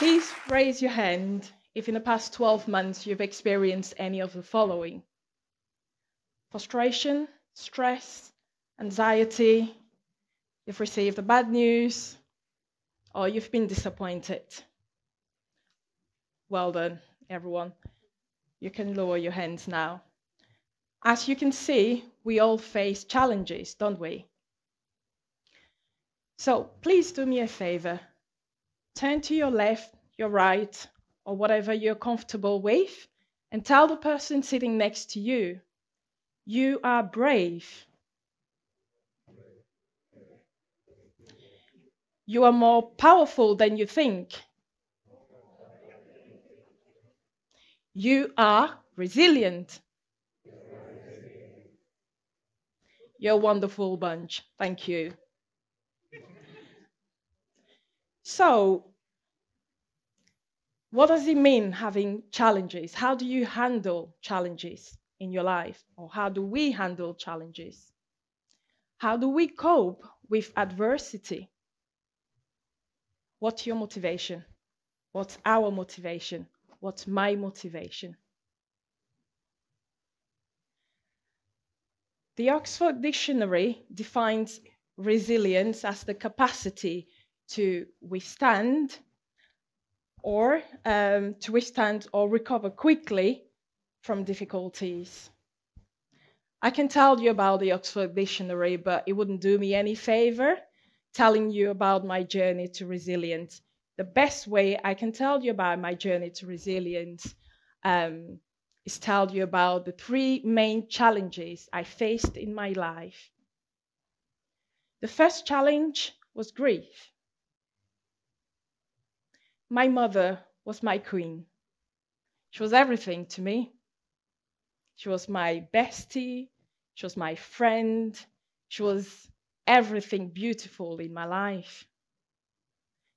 Please raise your hand if in the past 12 months you've experienced any of the following: frustration, stress, anxiety, you've received the bad news, or you've been disappointed. Well done, everyone. You can lower your hands now. As you can see, we all face challenges, don't we? So please do me a favor. Turn to your left, your right, or whatever you're comfortable with, and tell the person sitting next to you, you are brave. You are more powerful than you think. You are resilient. You're a wonderful bunch. Thank you. So, what does it mean having challenges? How do you handle challenges in your life? Or how do we handle challenges? How do we cope with adversity? What's your motivation? What's our motivation? What's my motivation? The Oxford Dictionary defines resilience as the capacity to withstand or recover quickly from difficulties. I can tell you about the Oxford Dictionary, but it wouldn't do me any favor telling you about my journey to resilience. The best way I can tell you about my journey to resilience is tell you about the 3 main challenges I faced in my life. The first challenge was grief. My mother was my queen. She was everything to me. She was my bestie. She was my friend. She was everything beautiful in my life.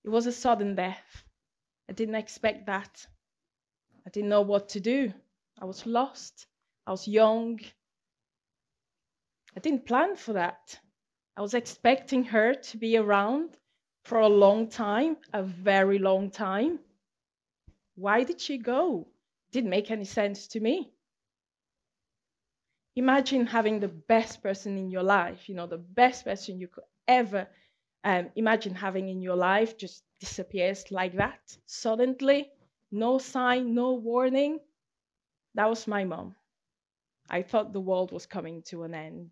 It was a sudden death. I didn't expect that. I didn't know what to do. I was lost. I was young. I didn't plan for that. I was expecting her to be around for a long time, a very long time. Why did she go? It didn't make any sense to me. Imagine having the best person in your life, the best person you could ever imagine having in your life just disappears like that, suddenly, no sign, no warning. That was my mom. I thought the world was coming to an end.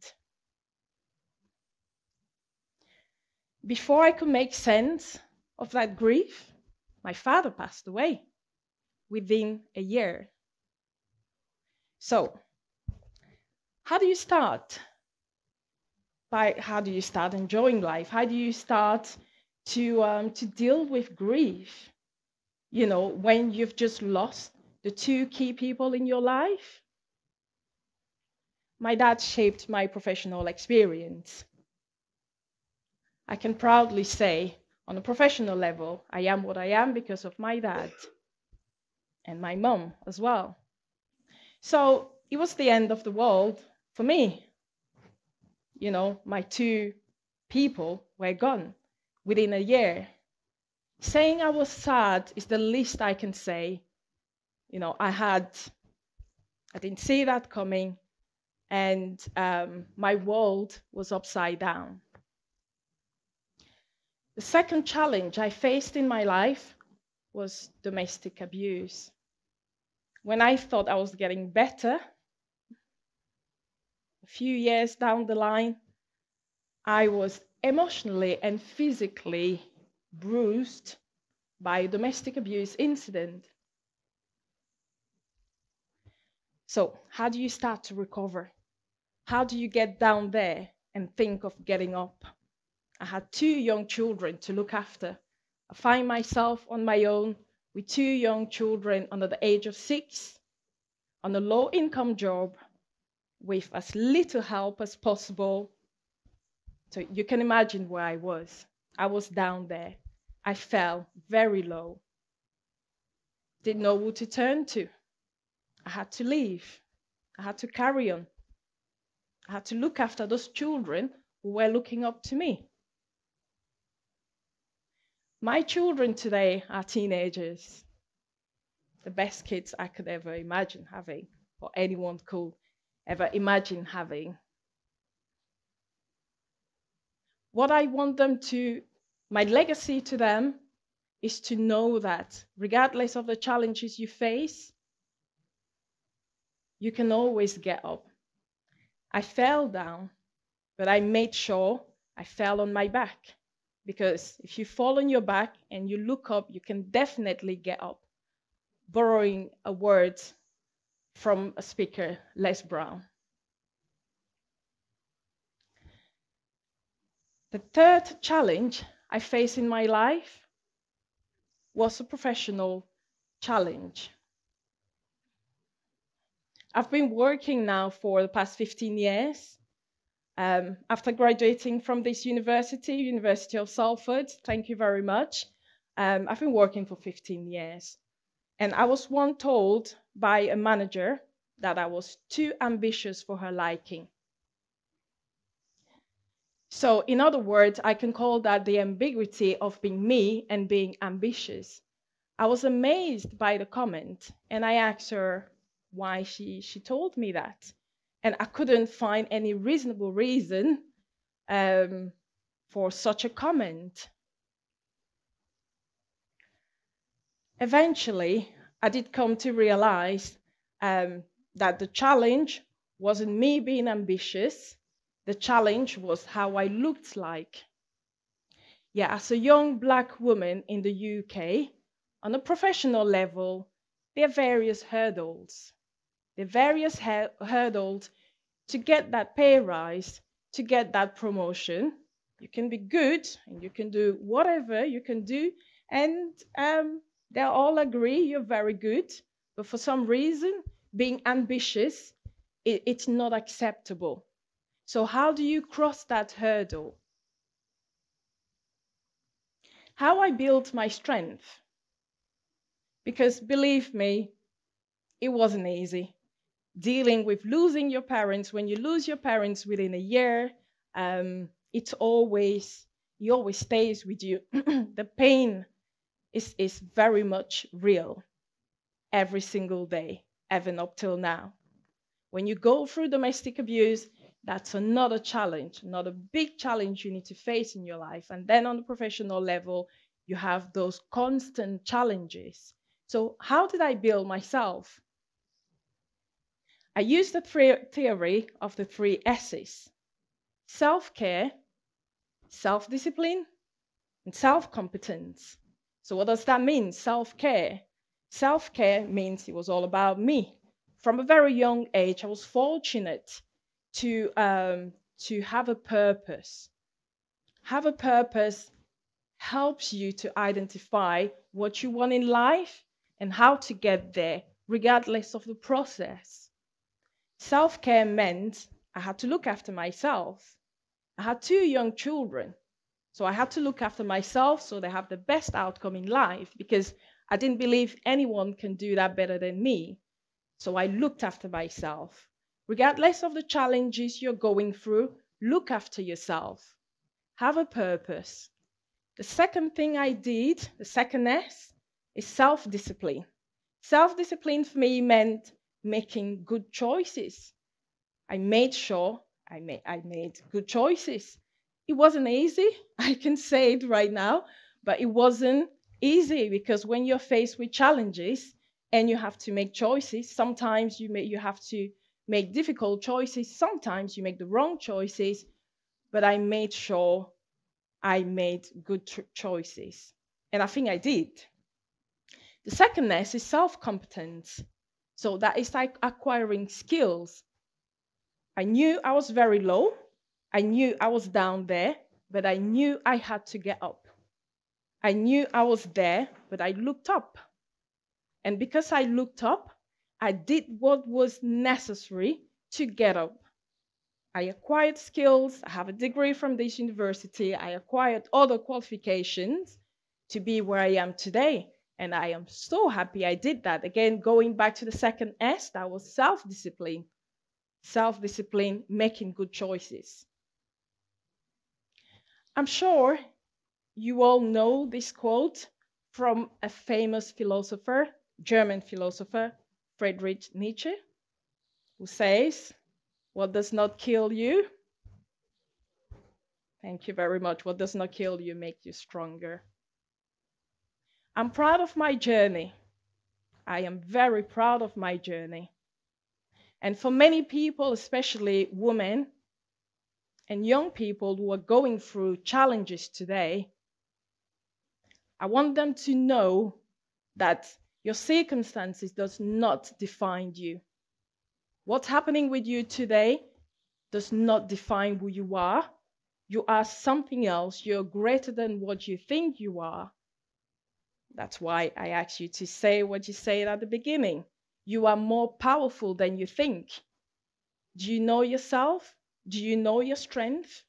Before I could make sense of that grief, my father passed away within a year. So, how do you start? How do you start enjoying life? How do you start to deal with grief? When you've just lost the 2 key people in your life? My dad shaped my professional experience. I can proudly say, on a professional level, I am what I am because of my dad and my mom as well. So it was the end of the world for me. My 2 people were gone within a year. Saying I was sad is the least I can say. I didn't see that coming, and my world was upside down. The second challenge I faced in my life was domestic abuse. When I thought I was getting better, a few years down the line, I was emotionally and physically bruised by a domestic abuse incident. So, how do you start to recover? How do you get down there and think of getting up? I had 2 young children to look after. I find myself on my own with 2 young children under the age of 6, on a low-income job, with as little help as possible. So you can imagine where I was. I was down there. I fell very low. Didn't know who to turn to. I had to leave. I had to carry on. I had to look after those children who were looking up to me. My children today are teenagers, the best kids I could ever imagine having, or anyone could ever imagine having. What I want them to, my legacy to them, is to know that regardless of the challenges you face, you can always get up. I fell down, but I made sure I fell on my back. Because if you fall on your back and you look up, you can definitely get up. Borrowing a word from a speaker, Les Brown. The third challenge I faced in my life was a professional challenge. I've been working now for the past 15 years. After graduating from this University of Salford, thank you very much. I've been working for 15 years. And I was once told by a manager that I was too ambitious for her liking. So in other words, I can call that the ambiguity of being me and being ambitious. I was amazed by the comment, and I asked her why she told me that. And I couldn't find any reasonable reason for such a comment. Eventually, I did come to realize that the challenge wasn't me being ambitious. The challenge was how I looked like. Yeah, as a young Black woman in the UK, on a professional level, there are various hurdles. There are various hurdles to get that pay rise, to get that promotion. You can be good and you can do whatever you can do, and they all agree you're very good, but for some reason, being ambitious, it's not acceptable. So how do you cross that hurdle? How I built my strength. Because believe me, it wasn't easy. Dealing with losing your parents, when you lose your parents within a year, it always stays with you. The pain is very much real every single day, even up till now. When you go through domestic abuse, that's another challenge, another big challenge you need to face in your life. And then on the professional level, you have those constant challenges. So how did I build myself? I used the theory of the 3 S's: self-care, self-discipline, and self-competence. So what does that mean, self-care? Self-care means it was all about me. From a very young age, I was fortunate to have a purpose. Have a purpose helps you to identify what you want in life and how to get there, regardless of the process. Self-care meant I had to look after myself. I had 2 young children, so I had to look after myself so they have the best outcome in life, because I didn't believe anyone can do that better than me. So I looked after myself. Regardless of the challenges you're going through, look after yourself. Have a purpose. The second thing I did, the second S, is self-discipline. Self-discipline for me meant making good choices. I made sure I made good choices. It wasn't easy, I can say it right now, but it wasn't easy, because when you're faced with challenges and you have to make choices, sometimes you have to make difficult choices, sometimes you make the wrong choices, but I made sure I made good choices. And I think I did. The second S is self-competence. So that is like acquiring skills. I knew I was very low. I knew I was down there, but I knew I had to get up. I knew I was there, but I looked up. And because I looked up, I did what was necessary to get up. I acquired skills. I have a degree from this university. I acquired other qualifications to be where I am today. And I am so happy I did that. Again, going back to the second S, that was self-discipline. Self-discipline, making good choices. I'm sure you all know this quote from a famous philosopher, German philosopher, Friedrich Nietzsche, who says, "What does not kill you?" Thank you very much. What does not kill you makes you stronger. I'm proud of my journey. I am very proud of my journey. And for many people, especially women and young people who are going through challenges today, I want them to know that your circumstances does not define you. What's happening with you today does not define who you are. You are something else. You're greater than what you think you are. That's why I asked you to say what you said at the beginning. You are more powerful than you think. Do you know yourself? Do you know your strength?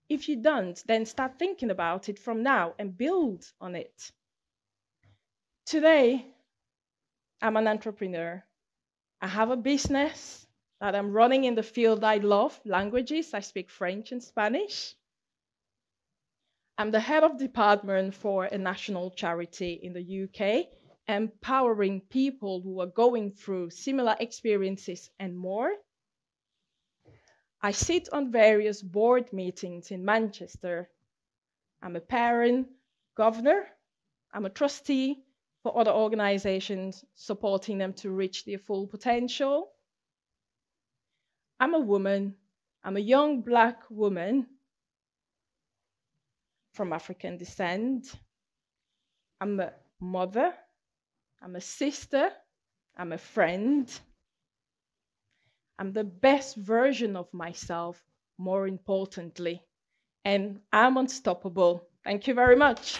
If you don't, then start thinking about it from now and build on it. Today, I'm an entrepreneur. I have a business that I'm running in the field I love, languages. I speak French and Spanish. I'm the head of department for a national charity in the UK, empowering people who are going through similar experiences and more. I sit on various board meetings in Manchester. I'm a parent, governor. I'm a trustee for other organizations, supporting them to reach their full potential. I'm a woman. I'm a young Black woman from African descent. I'm a mother. I'm a sister. I'm a friend. I'm the best version of myself, more importantly. And I'm unstoppable. Thank you very much.